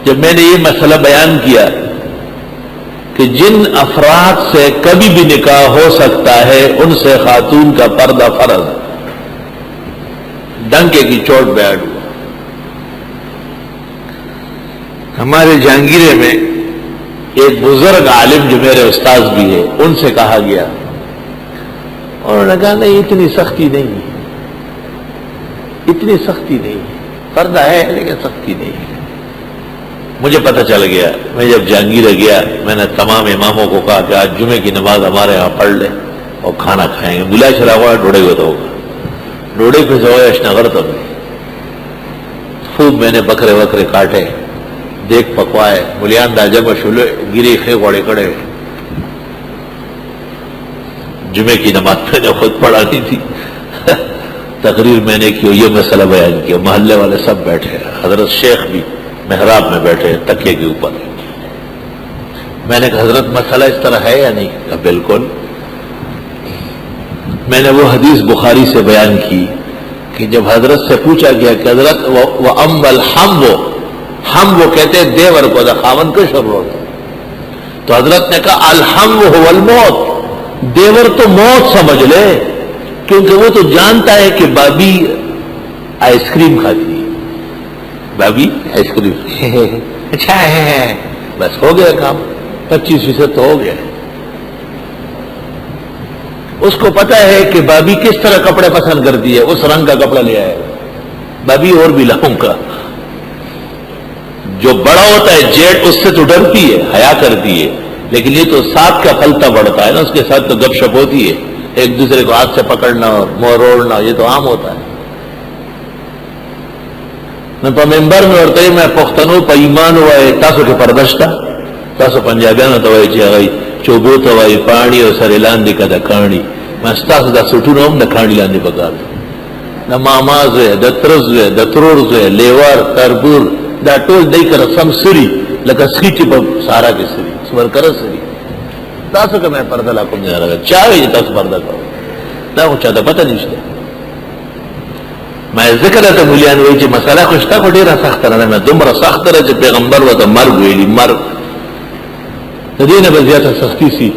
جب میں نے یہ مسئلہ بیان کیا کہ جن افراد سے کبھی بھی نکاح ہو سکتا ہے ان سے خاتون کا پردہ فرض ہے، ڈنکے کی چوٹ بیٹھ ہوا۔ ہمارے جہانگیرے میں ایک بزرگ عالم جو میرے استاذ بھی ہے، ان سے کہا گیا، انہوں نے کہا نہیں اتنی سختی نہیں ہے، اتنی سختی نہیں ہے، پردہ ہے لیکن سختی نہیں ہے۔ مجھے پتہ چل گیا، میں جب جہانگیرے گیا میں نے تمام اماموں کو کہا کہ آج جمعے کی نماز ہمارے یہاں پڑھ لیں اور کھانا کھائیں گے، بلا چلا ہوا ڈوڑے ہوتا ہوگا، ڈوڑے پہ جو اشنگر تو خوب میں نے بکرے وکرے کاٹے، دیکھ پکوائے، ملیان دا جب شلے گری خے گوڑے کڑے۔ جمعے کی نماز میں نے خود پڑھانی تھی، تقریر میں نے کی، یہ مسئلہ بیان کیا، محلے والے سب بیٹھے، حضرت شیخ بھی محراب میں بیٹھے تکیے کے اوپر۔ میں نے کہا حضرت مسئلہ اس طرح ہے یا نہیں؟ کہا بالکل۔ میں نے وہ حدیث بخاری سے بیان کی کہ جب حضرت سے پوچھا گیا کہ حضرت وَأَمَّا الْحَمْوُ، ہم وہ کہتے ہیں دیور کو، دا خاون کو شروع ہوتا، تو حضرت نے کہا الحمو هو الموت، دیور تو موت سمجھ لے، کیونکہ وہ تو جانتا ہے کہ بابی آئس کریم کھاتی ہے، بابی آئس کریم اچھا ہے، بس ہو گیا کام، 25% تو ہو گیا۔ اس کو پتا ہے کہ بابی کس طرح کپڑے پسند کرتی ہے، اس رنگ کا کپڑا لے آئے، بابی اور بھی لاؤں کا۔ جو بڑا ہوتا ہے جیٹ اس سے تو ڈرتی ہے، حیا کرتی ہے، لیکن یہ تو ساتھ کا پھلتا بڑھتا ہے نا، اس کے ساتھ تو گپ شپ ہوتی ہے، ایک دوسرے کو ہاتھ سے پکڑنا اور منہ روڑنا، یہ تو عام ہوتا ہے۔ میں ممبر میں ورته میں پښتنو په ایمان وای تاسو کې پردشتا، تاسو پنجابیانو ته وای چې هغه چوبو ته وای پانی او سره لاندې کده کانی، ما تاسو دا سټونو هم د کانی لاندې پکار د ماماز د ترز د ترورز لیوار تربور دا ټول دای کړه سم سری لکه سکیچ په سارا کې سری سور کړه سری، تاسو کې مې پرده لا کوم نه راغی، چا وی تاسو پرده کوو، دا خو چا ته پته نشته۔ میں ذکر ته مولیان وایي چې مسله خو شته، خو ډېره سخته نه ده، دومره سخته ده چې پیغمبر ورته مرګ ویلي، مرګ د دې نه به زیاته سختي سي